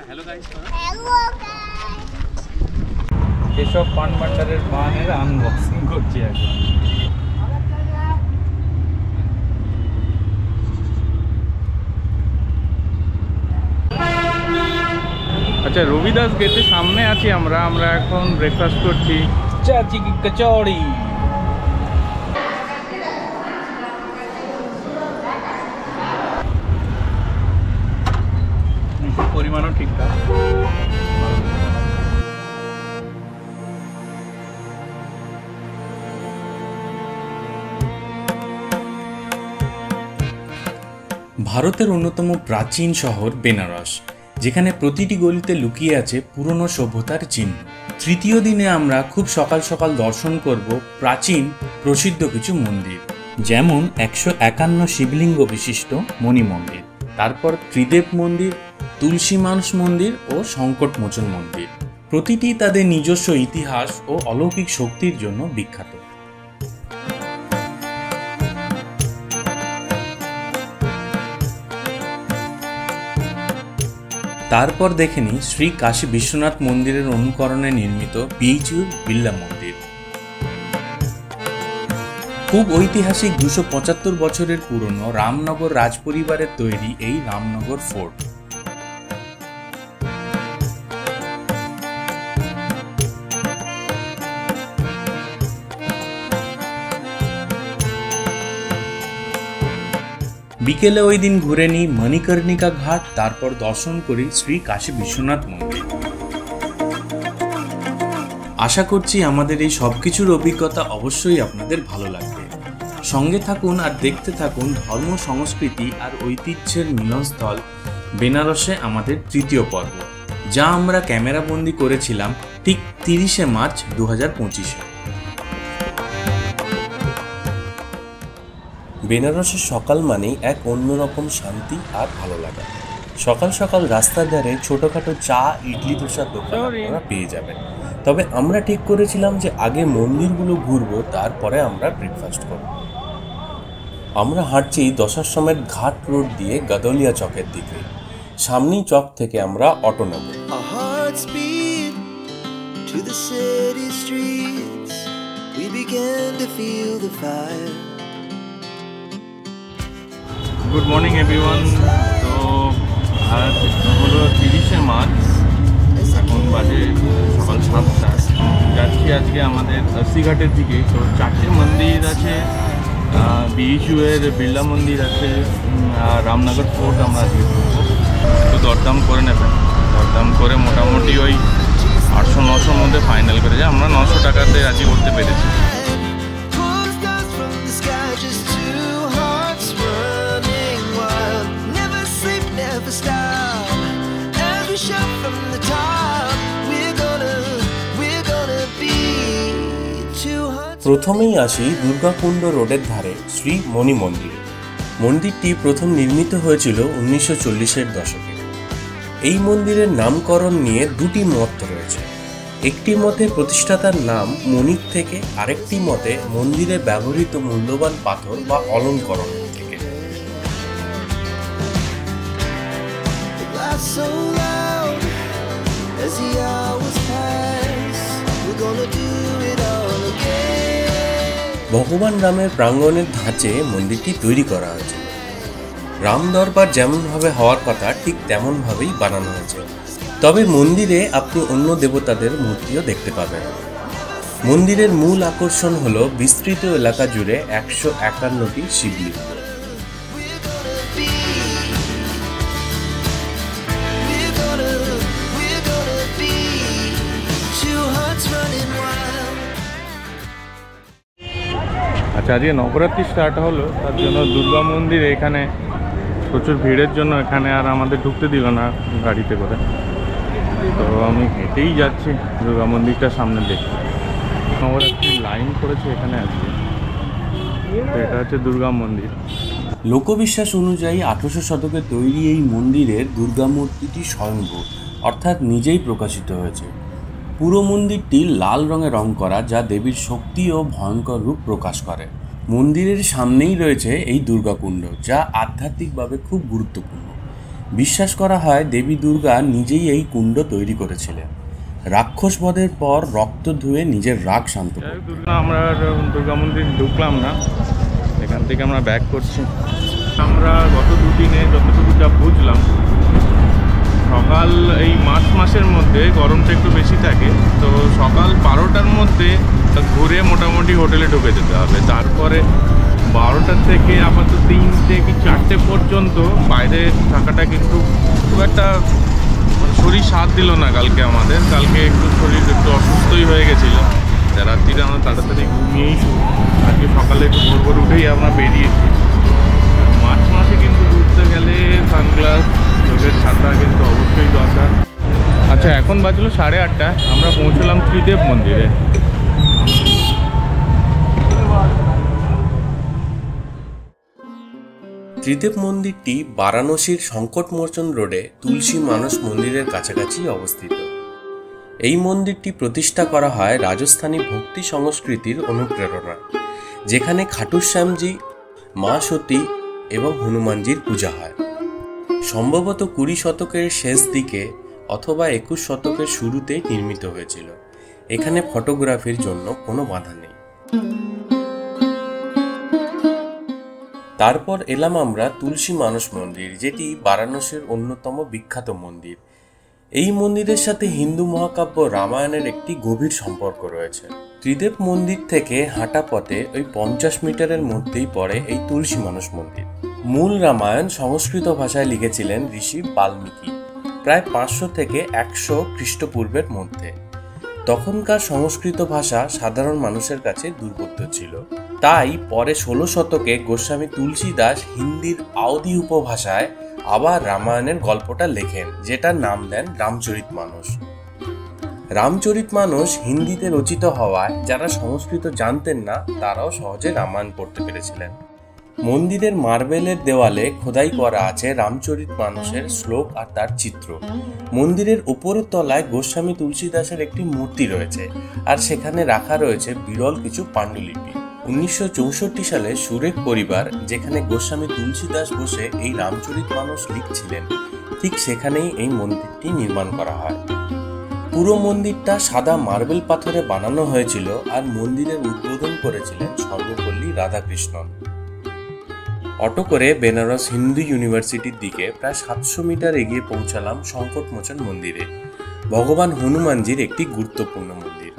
Hello guys, Keshab পান ভান্ডারের পানের আনবক্সিং করছি এখন। আচ্ছা, রবিদাস গেটের সামনে আছি আমরা এখন ব্রেকফাস্ট করছি চাচি কি কচৌড়ি। পরিমাণও ঠিকঠাক। ভারতের অন্যতম প্রাচীন শহর বেনারস, যেখানে প্রতিটি গলিতে লুকিয়ে আছে পুরনো সভ্যতার চিহ্ন। তৃতীয় দিনে আমরা খুব সকাল সকাল দর্শন করব প্রাচীন প্রসিদ্ধ কিছু মন্দির, যেমন 151 শিবলিঙ্গ বিশিষ্ট মণি মন্দির, তারপর ত্রিদেব মন্দির, তুলসী মানস মন্দির ও সংকটমোচন মন্দির। প্রতিটি তাদের নিজস্ব ইতিহাস ও অলৌকিক শক্তির জন্য বিখ্যাত। তারপর দেখে নিই শ্রী কাশী বিশ্বনাথ মন্দিরের অনুকরণে নির্মিত বিএইচইউর বিড়লা মন্দির। খুব ঐতিহাসিক 275 বছরের পুরনো রামনগর রাজপরিবারের তৈরি এই রামনগর ফোর্ট। বিকেলে ওই দিন ঘুরে নিই মণিকর্ণিকা ঘাট, তারপর দর্শন করি শ্রী কাশী বিশ্বনাথ মন্দির। আশা করছি আমাদের এই সবকিছুর অভিজ্ঞতা অবশ্যই আপনাদের ভালো লাগবে। সঙ্গে থাকুন আর দেখতে থাকুন ধর্ম, সংস্কৃতি আর ঐতিহ্যের মিলনস্থল বেনারসে আমাদের তৃতীয় পর্ব, যা আমরা ক্যামেরাবন্দি করেছিলাম ঠিক 30শে মার্চ 2025-এ। বেনারসের সকাল মানেই এক অন্যরকম শান্তি আর ভালো লাগা। সকাল সকাল রাস্তার ধারে ছোটোখাটো চা, ইডলি, ধোসার দোকান আপনারা পেয়ে যাবেন। তবে আমরা ঠিক করেছিলাম যে আগে মন্দিরগুলো ঘুরবো, তারপরে আমরা ব্রেকফাস্ট করব। আমরা হাঁটছি দশাশ্বমেধ ঘাট রোড দিয়ে গাদলিয়া চকের দিকে। সামনেই চক থেকে আমরা অটো নেব। Good morning everyone. তো আজ হলো 30শে মার্চ, এখন বাজে সকাল 7টা। যাচ্ছি আজকে আমাদের ঘাটের দিকে। তো 4টে মন্দির আছে, বিএইচইউ এর বিড়লা মন্দির আছে, আর রামনগর ফোর্ট আমরা আজকে ঘুরবো। একটু দরদাম করে নেবেন, দরদাম করে মোটামুটি ওই 800-900 মধ্যে ফাইনাল করে যায়। আমরা 900 টাকাতে আজকে করতে পেরেছি। প্রথমেই আসি দুর্গাকুণ্ড রোডের ধারে শ্রী মণি মন্দিরে। মন্দিরটি প্রথম নির্মিত হয়েছিল 1940-এর দশকে। এই মন্দিরের নামকরণ নিয়ে দুটি মত রয়েছে। একটি মতে প্রতিষ্ঠাতার নাম মণিক থেকে, আরেকটি মতে মন্দিরে ব্যবহৃত মূল্যবান পাথর বা অলঙ্করণ থেকে। ভগবান রামের প্রাঙ্গণের ধাঁচে মন্দিরটি তৈরি করা হয়েছে। রাম দরবার যেমনভাবে হওয়ার কথা ঠিক তেমনভাবেই বানানো হয়েছে। তবে মন্দিরে আপনি অন্য দেবতাদের মূর্তিও দেখতে পাবেন। মন্দিরের মূল আকর্ষণ হলো বিস্তৃত এলাকা জুড়ে 151টি শিবলিঙ্গ। আচ্ছা, আজকে নবরাত্রি স্টার্ট হলো, তার জন্য দুর্গা মন্দির এখানে প্রচুর ভিড়ের জন্য এখানে আর আমাদের ঢুকতে দিল না গাড়িতে করে। তো আমি হেঁটেই যাচ্ছি দুর্গা মন্দিরটার সামনে দেখতে। নবরাত্রির লাইন করেছে এখানে আজকে। তো এটা হচ্ছে দুর্গা মন্দির। লোকবিশ্বাস অনুযায়ী 1800 শতকে তৈরি এই মন্দিরের দুর্গা মূর্তিটি স্বয়ংভূ, অর্থাৎ নিজেই প্রকাশিত হয়েছে। পুরো মন্দিরটি লাল রঙে রং করা, যা দেবীর শক্তি ও ভয়ঙ্কর রূপ প্রকাশ করে। মন্দিরের সামনেই রয়েছে এই দুর্গাকুণ্ড, যা আধ্যাত্মিকভাবে খুব গুরুত্বপূর্ণ। বিশ্বাস করা হয় দেবী দুর্গা নিজেই এই কুণ্ড তৈরি করেছিলেন, রাক্ষস বধের পর রক্ত ধুয়ে নিজের রাগ শান্ত করতেন। আমরা দুর্গা মন্দির ঢুকলাম না, এখান থেকে আমরা ব্যাক করছি। আমরা গত দুদিনে যতটুকু যা বুঝলাম, সকাল এই মার্চ মাসের মধ্যে গরমটা একটু বেশি থাকে, তো সকাল 12টার মধ্যে ঘুরে মোটামুটি হোটেলে ঢুকে যেতে হবে। তারপরে 12টার থেকে আপাতত 3টে কি 4টে পর্যন্ত বাইরে থাকাটা কিন্তু খুব একটা শরীর সাথ দিল না। কালকে একটু শরীর একটু অসুস্থই হয়ে গেছিলো, রাত্রিরে আমরা তাড়াতাড়ি ঘুমিয়েই আজকে সকালে একটু ভোর উঠেই আমরা বেরিয়েছি। মার্চ মাসে কিন্তু ঘুরতে গেলে সানগ্লাস, চোখের ছাতা কিন্তু অবশ্যই দরকার। আচ্ছা, এখন বাজলো 8:30, আমরা পৌঁছলাম ত্রিদেব মন্দিরে। ত্রিদেব মন্দিরটি বারাণসীর সংকটমোচন রোডে তুলসী মানস মন্দিরের কাছাকাছি অবস্থিত। এই মন্দিরটি প্রতিষ্ঠা করা হয় রাজস্থানী ভক্তি সংস্কৃতির অনুপ্রেরণা, যেখানে খাটু শ্যামজি, মা সতী এবং হনুমানজির পূজা হয়। সম্ভবত 20 শতকের শেষ দিকে অথবা 21 শতকের শুরুতে নির্মিত হয়েছিল। এখানে ফটোগ্রাফির জন্য কোনো বাধা নেই। তারপর এলাম আমরা তুলসী মানস মন্দির, যেটি বারাণসীর অন্যতম বিখ্যাত মন্দির। এই মন্দিরের সাথে হিন্দু মহাকাব্য রামায়ণের একটি গভীর সম্পর্ক রয়েছে। ত্রিদেব মন্দির থেকে হাঁটা পথে ওই 50 মিটারের মধ্যেই পড়ে এই তুলসী মানস মন্দির। মূল রামায়ণ সংস্কৃত ভাষায় লিখেছিলেন ঋষি বাল্মীকি প্রায় 500 থেকে 100 খ্রিস্টপূর্বের মধ্যে। তখনকার সংস্কৃত ভাষা সাধারণ মানুষের কাছে দুর্বোধ্য ছিল, তাই পরে 16 শতকে গোস্বামী তুলসীদাস হিন্দির আওধি উপভাষায় আবার রামায়ণের গল্পটা লেখেন, যেটার নাম দেন রামচরিতমানস। রামচরিতমানস হিন্দিতে রচিত হওয়ায় যারা সংস্কৃত জানতেন না তারাও সহজে রামায়ণ পড়তে পেরেছিলেন। মন্দিরের মার্বেলের দেওয়ালে খোদাই করা আছে রামচরিতমানসের শ্লোক আর তার চিত্র। মন্দিরের উপরের তলায় গোস্বামী তুলসীদাসের একটি মূর্তি রয়েছে, আর সেখানে রাখা রয়েছে বিরল কিছু পাণ্ডুলিপি। 1964 সালে সুরেখ পরিবার, যেখানে গোস্বামী তুলসীদাস বসে এই রামচরিতমানস লিখছিলেন, ঠিক সেখানেই এই মন্দিরটি নির্মাণ করা হয়। পুরো মন্দিরটা সাদা মার্বেল পাথরে বানানো হয়েছিল, আর মন্দিরের উদ্বোধন করেছিলেন সর্বপল্লী রাধাকৃষ্ণন। অটো করে বেনারস হিন্দু ইউনিভার্সিটির দিকে প্রায় 700 মিটার এগিয়ে পৌঁছালাম সংকটমোচন মন্দিরে, ভগবান হনুমানজির একটি গুরুত্বপূর্ণ মন্দির।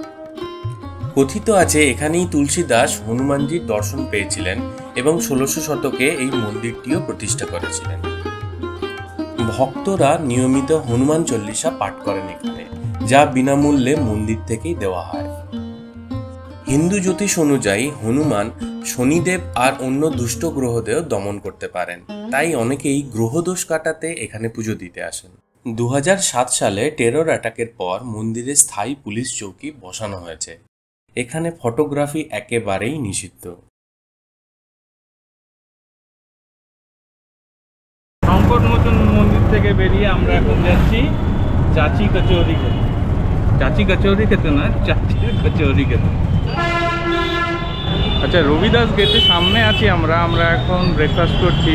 কথিত আছে এখানেই তুলসীদাস হনুমানজির দর্শন পেয়েছিলেন এবং 1600 শতকে এই মন্দিরটিও প্রতিষ্ঠা করেছিলেন। ভক্তরা নিয়মিত হনুমান চল্লিশা পাঠ করেন এখানে, যা বিনামূল্যে মন্দির থেকেই দেওয়া হয়। হিন্দু জ্যোতিষ অনুযায়ী হনুমান শনিদেব আর অন্য দুষ্ট গ্রহদেরও দমন করতে পারেন, তাই অনেকেই গ্রহদোষ কাটাতে এখানে পুজো দিতে আসেন। 2007 সালে টেরর অ্যাটাকের পর মন্দিরে স্থায়ী পুলিশ চৌকি বসানো হয়েছে। এখানে ফটোগ্রাফি একেবারেই নিষিদ্ধ। সংকটমোচন মন্দির থেকে বেরিয়ে আমরা এখন যাচ্ছি চাচি কচৌরি খেতে। চাচি কচৌরি খেতে না, চাচির কচৌরি খেতে। আচ্ছা, রবিদাস গেটের সামনে আছি আমরা এখন ব্রেকফাস্ট করছি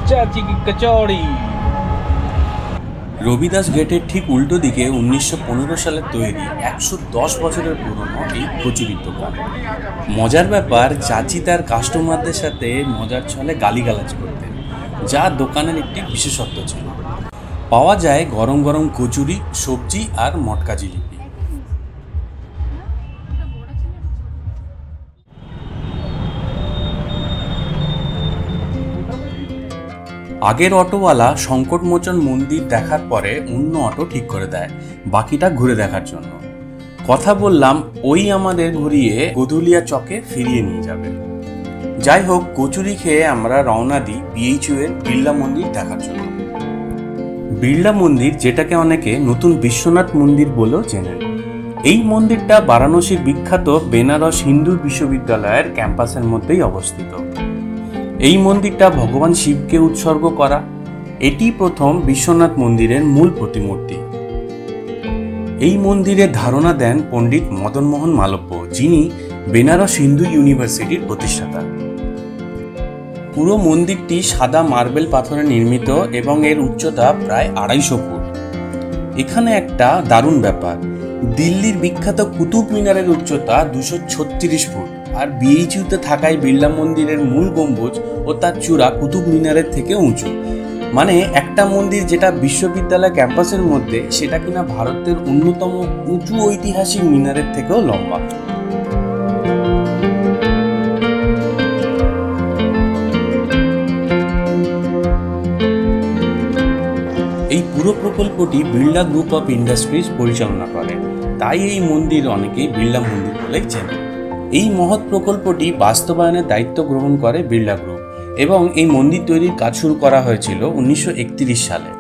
চাচি কি কচৌরি। রবিদাস গেটের ঠিক উল্টো দিকে 1915 সালে তৈরি 110 বছরের পুরনো এই কচুরির দোকান। মজার ব্যাপার, চাচি তার কাস্টমারদের সাথে মজার ছলে গালিগালাজ করতেন, যা দোকানের একটি বিশেষত্ব ছিল। পাওয়া যায় গরম গরম কচুরি, সবজি আর মটকা জিলিপি। আগের অটোওয়ালা সংকটমোচন মন্দির দেখার পরে অন্য অটো ঠিক করে দেয় বাকিটা ঘুরে দেখার জন্য। কথা বললাম ওই আমাদের ঘুরিয়ে গদুলিয়া চকে ফিরিয়ে নিয়ে যাবে। যাই হোক, কচুরি খেয়ে আমরা রওনা দিই BHU এর বিড়লা মন্দির দেখার জন্য। বিড়লা মন্দির, যেটাকে অনেকে নতুন বিশ্বনাথ মন্দির বলেও চেনেন, এই মন্দিরটা বারাণসীর বিখ্যাত বেনারস হিন্দু বিশ্ববিদ্যালয়ের ক্যাম্পাসের মধ্যেই অবস্থিত। এই মন্দিরটা ভগবান শিবকে উৎসর্গ করা। এটি প্রথম বিশ্বনাথ মন্দিরের মূল প্রতিমূর্তি। এই মন্দিরের ধারণা দেন পণ্ডিত মদন মোহন মালব্য, যিনি বেনারস হিন্দু ইউনিভার্সিটির প্রতিষ্ঠাতা। পুরো মন্দিরটি সাদা মার্বেল পাথরে নির্মিত এবং এর উচ্চতা প্রায় 250 ফুট। এখানে একটা দারুণ ব্যাপার, দিল্লির বিখ্যাত কুতুব মিনারের উচ্চতা 236 ফুট, আর বিএইচইউতে থাকায় বিড়লা মন্দিরের মূল গম্বুজ ও তার চূড়া কুতুব মিনারের থেকে উঁচু। মানে একটা মন্দির যেটা বিশ্ববিদ্যালয় ক্যাম্পাসের মধ্যে, সেটা কিনা ভারতের অন্যতম উঁচু ঐতিহাসিক মিনারের থেকেও লম্বা। এই পুরো প্রকল্পটি বিড়লা গ্রুপ অফ ইন্ডাস্ট্রিজ পরিচালনা করে, তাই এই মন্দির অনেকেই বিড়লা মন্দির বলেই চেনে। এই মহৎ প্রকল্পটি বাস্তবায়নের দায়িত্ব গ্রহণ করে বিড়লা গ্রুপ এবং এই মন্দির তৈরির কাজ শুরু করা হয়েছিল 1931 সালে।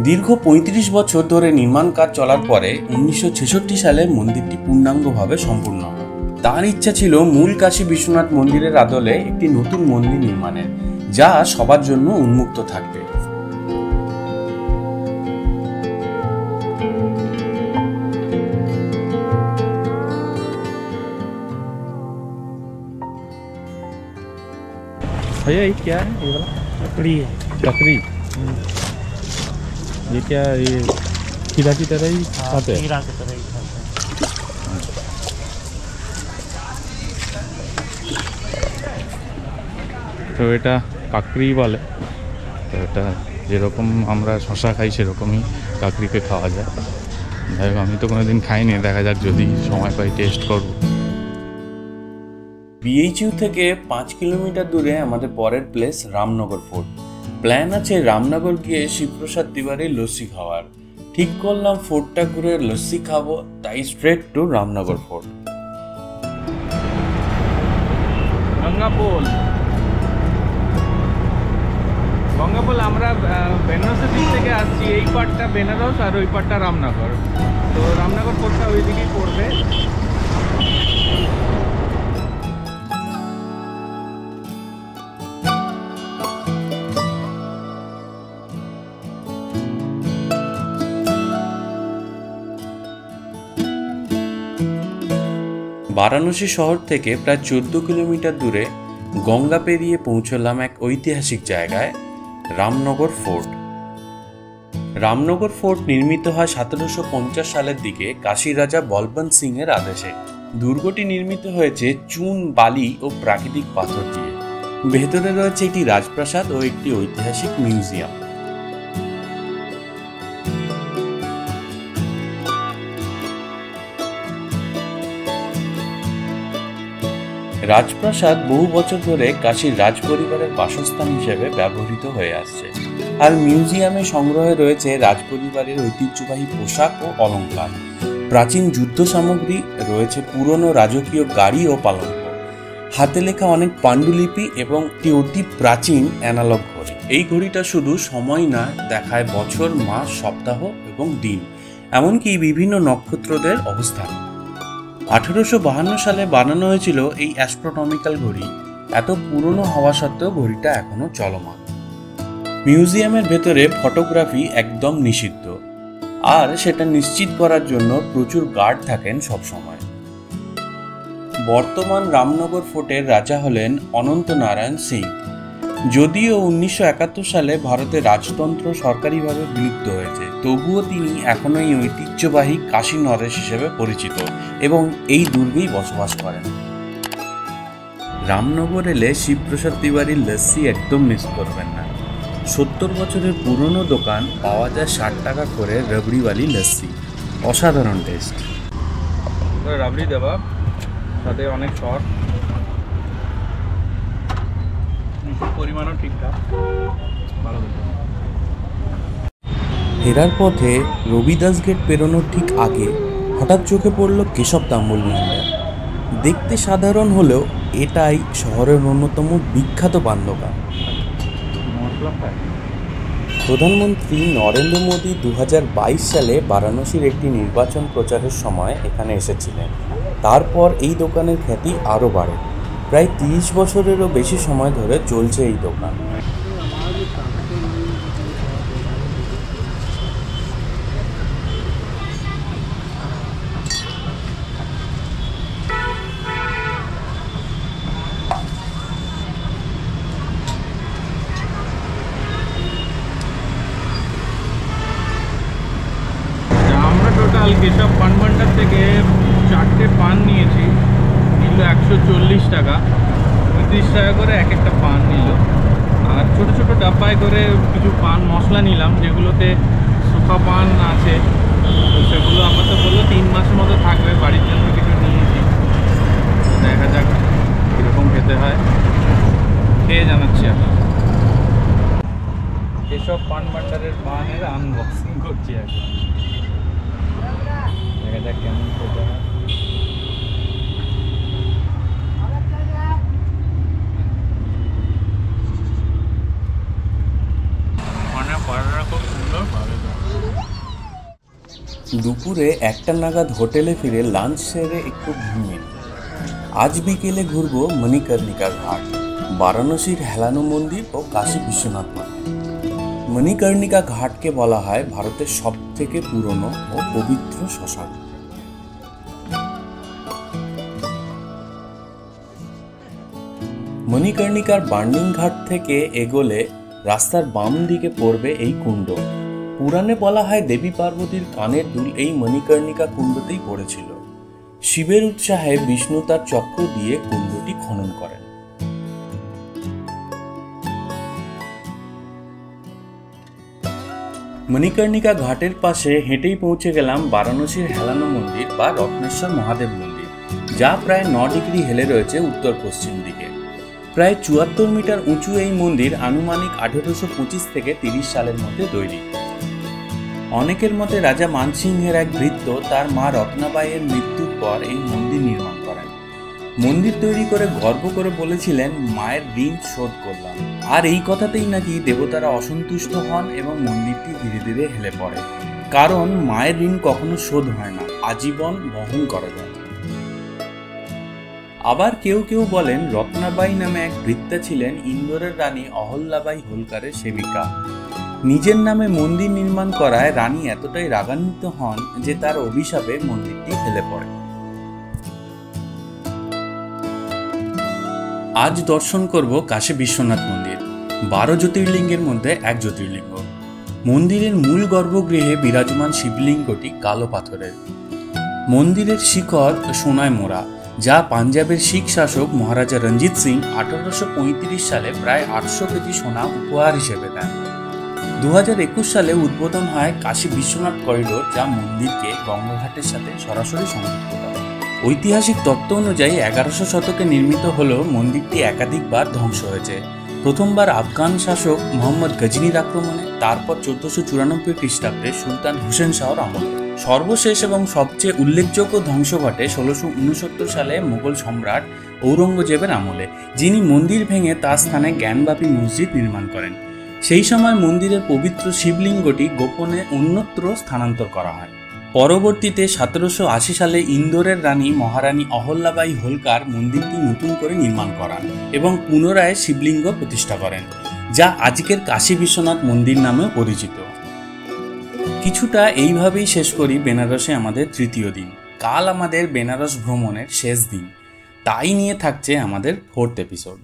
দীর্ঘ 35 বছর ধরে নির্মাণ কাজ চলার পরে 1966 সালে মন্দিরটি পূর্ণাঙ্গভাবে সম্পূর্ণ হয়। তার ইচ্ছা ছিল মূল কাশী বিশ্বনাথ মন্দিরের আদলে একটি নতুন মন্দির নির্মাণের, যা সবার জন্য উন্মুক্ত থাকবে। भैया ये क्या है, ये वाला लकड़ी है। लकड़ी? ये क्या, ये खीरा की तरह ही खाते हैं? हीरा की तरह ही खाते हैं। তো এটা কাকড়ি বলে। তো এটা যেরকম আমরা শশা খাই সেরকমই কাকড়িকে খাওয়া যায়। যাই হোক, আমি তো কোনোদিন খাইনি, দেখা যাক যদি সময় পাই টেস্ট করব। বিএইচইউ থেকে 5 কিলোমিটার দূরে আমাদের পরের প্লেস রামনগর ফোর্ট। প্ল্যান আছে রামনগর গিয়ে শিবপ্রসাদ তিওয়ারির লস্যি খাওয়ার। ঠিক করলাম ফোর্টটা ঘুরে লস্যি খাবো, তাই স্ট্রেট টু রামনগর ফোর্ট। গঙ্গাপোল আমরা বেনারসের দিক থেকে আসছি। এই পার্টটা বেনারস আর ওই পার্টটা রামনগর। তো রামনগর ফোর্টটা ওই দিকেই পড়বে। বারাণসী শহর থেকে প্রায় 14 কিলোমিটার দূরে গঙ্গা পেরিয়ে পৌঁছলাম এক ঐতিহাসিক জায়গায়, রামনগর ফোর্ট। রামনগর ফোর্ট নির্মিত হয় 1750 সালের দিকে কাশী রাজা বলবন্ত সিং এর আদেশে। দুর্গটি নির্মিত হয়েছে চুন, বালি ও প্রাকৃতিক পাথর দিয়ে। ভেতরে রয়েছে একটি রাজপ্রাসাদ ও একটি ঐতিহাসিক মিউজিয়াম। রাজপ্রাসাদ বহু বছর ধরে কাশীর রাজ পরিবারের বাসস্থান হিসেবে ব্যবহৃত হয়ে আসছে, আর মিউজিয়ামে সংগ্রহে রয়েছে রাজপরিবারের ঐতিহ্যবাহী পোশাক ও অলংকার, প্রাচীন যুদ্ধ সামগ্রী, রয়েছে পুরনো রাজকীয় গাড়ি ও পালঙ্ক, হাতে লেখা অনেক পাণ্ডুলিপি এবং একটি অতি প্রাচীন অ্যানালগ ঘড়ি। এই ঘড়িটা শুধু সময় না, দেখায় বছর, মাস, সপ্তাহ এবং দিন, এমনকি বিভিন্ন নক্ষত্রদের অবস্থান। 1852 সালে বানানো হয়েছিল এই অ্যাস্ট্রোনমিক্যাল ঘড়ি। এত পুরনো হওয়া সত্ত্বেও ঘড়িটা এখনো চলমান। মিউজিয়ামের ভেতরে ফটোগ্রাফি একদম নিষিদ্ধ, আর সেটা নিশ্চিত করার জন্য প্রচুর গার্ড থাকেন সবসময়। বর্তমান রামনগর ফোর্টের রাজা হলেন অনন্ত নারায়ণ সিং। যদিও 1971 সালে ভারতের রাজতন্ত্র সরকারিভাবে বিলুপ্ত হয়েছে, তবুও তিনি এখনো এই ঐতিহ্যবাহী কাশী নরেশ হিসেবে পরিচিত এবং এই দুর্গেই বসবাস করেন। রামনগর এলে শিবপ্রসাদ তিওয়ারির লস্যি একদম মিস করবেন না। 70 বছরের পুরনো দোকান, পাওয়া যায় 60 টাকা করে রাবড়িওয়ালি লস্যি। অসাধারণ টেস্ট। রাবড়ি দেওয়া, সাথে অনেক শর্ট, পরিমাণও ঠিকঠাক, ভালো। ফেরার পথে রবিদাস গেট পেরোনোর ঠিক আগে হঠাৎ চোখে পড়ল কেশব তাম্বুল ভান্ডার। দেখতে সাধারণ হলেও এটাই শহরের অন্যতম বিখ্যাত পান দোকান। প্রধানমন্ত্রী নরেন্দ্র মোদী 2022 সালে বারাণসীর একটি নির্বাচন প্রচারের সময় এখানে এসেছিলেন। তারপর এই দোকানের খ্যাতি আরও বাড়ে। প্রায় 30 বছরেরও বেশি সময় ধরে চলছে এই দোকান। কাল কেশব পান ভান্ডার থেকে 4টে পান নিয়েছি, নিল 140 টাকা, 35 টাকা করে এক একটা পান নিল। আর ছোটো ছোটো ডাব্বায় করে কিছু পান মশলা নিলাম, যেগুলোতে শুকা পান আছে, তো সেগুলো আমাদের বললো 3 মাসের মতো থাকবে, বাড়ির জন্য কিছু নিয়েছি। দেখা যাক কীরকম খেতে হয়, খেয়ে জানাচ্ছি আপনার। এসব পান ভান্ডারের পানের আনবক্সিং করছি এখন, দেখা যাক কেমন খেতে হয়। দুপুরে 1টা নাগাদ হোটেলে ফিরে লাঞ্চ সেরে একটু ঘুমিয়ে আজ বিকেলে ঘুরবো মণিকর্ণিকা ঘাট, বারাণসীর হেলানো মন্দির ও কাশী বিশ্বনাথ মন্দির। মণিকর্ণিকা ঘাটকে বলা হয় ভারতের সবথেকে পুরনো ও পবিত্র শ্মশান। মণিকর্ণিকার বার্নিং ঘাট থেকে এগোলে রাস্তার বাম দিকে পড়বে এই কুণ্ড। পুরাণে বলা হয় দেবী পার্বতীর কানের দুল এই মণিকর্ণিকা কুণ্ডতেই পড়েছিল। শিবের উৎসাহে বিষ্ণু তার চক্র দিয়ে কুণ্ডটি খনন করেন। মণিকর্ণিকা ঘাটের পাশে হেঁটেই পৌঁছে গেলাম বারাণসীর হেলানো মন্দির বা রত্নেশ্বর মহাদেব মন্দির, যা প্রায় 9 ডিগ্রি হেলে রয়েছে উত্তর পশ্চিম দিকে। প্রায় 74 মিটার উঁচু এই মন্দির আনুমানিক 1825 থেকে 30 সালের মধ্যে তৈরি। অনেকের মতে রাজা মানসিংহের এক ভৃত্য তার মা রত্নাবাইয়ের মৃত্যুর পর এই মন্দির নির্মাণ করেন। মন্দির তৈরি করে গর্ব করে বলেছিলেন, মায়ের ঋণ শোধ করলাম। আর এই কথাতেই নাকি দেবতারা অসন্তুষ্ট হন এবং মন্দিরটি ধীরে ধীরে হেলে পড়ে, কারণ মায়ের ঋণ কখনো শোধ হয় না, আজীবন বহন করা যায়। আবার কেউ কেউ বলেন রত্নাবাই নামে এক ভৃত্যা ছিলেন ইন্দোরের রানী অহল্যাবাই হোলকারের সেবিকা। নিজের নামে মন্দির নির্মাণ করায় রানী এতটাই রাগান্বিত হন যে তার অভিশাপে মন্দিরটি হেলে পড়ে। আজ দর্শন করব কাশী বিশ্বনাথ মন্দির, 12 জ্যোতির্লিঙ্গের মধ্যে এক জ্যোতির্লিঙ্গ। মন্দিরের মূল গর্ভগৃহে বিরাজমান শিবলিঙ্গটি কালো পাথরের। মন্দিরের শিখর সোনায় মোড়া, যা পাঞ্জাবের শিখ শাসক মহারাজা রঞ্জিত সিং 1835 সালে প্রায় 800 কেজি সোনা উপহার হিসেবে দেন। 2021 সালে উদ্বোধন হয় কাশী বিশ্বনাথ করিডোর, যা মন্দিরকে গঙ্গাঘাটের সাথে সরাসরি সংযুক্ত করে। ঐতিহাসিক তত্ত্ব অনুযায়ী 1100 শতকে নির্মিত হলেও মন্দিরটি একাধিকবার ধ্বংস হয়েছে। প্রথমবার আফগান শাসক মোহাম্মদ গজনির আক্রমণে, তারপর 1494 খ্রিস্টাব্দে সুলতান হুসেন শাহর আমলে। সর্বশেষ এবং সবচেয়ে উল্লেখযোগ্য ধ্বংস ঘটে 1669 সালে মুঘল সম্রাট ঔরঙ্গজেবের আমলে, যিনি মন্দির ভেঙে তার স্থানে জ্ঞানব্যাপী মসজিদ নির্মাণ করেন। সেই সময় মন্দিরের পবিত্র শিবলিঙ্গটি গোপনে অন্যত্র স্থানান্তর করা হয়। পরবর্তীতে 1780 সালে ইন্দোরের রানী মহারানী অহল্যাবাই হোলকার মন্দিরটি নতুন করে নির্মাণ করান এবং পুনরায় শিবলিঙ্গ প্রতিষ্ঠা করেন, যা আজকের কাশী বিশ্বনাথ মন্দির নামে পরিচিত। কিছুটা এইভাবেই শেষ করি বেনারসে আমাদের তৃতীয় দিন। কাল আমাদের বেনারস ভ্রমণের শেষ দিন, তাই নিয়ে থাকছে আমাদের 4th এপিসোড।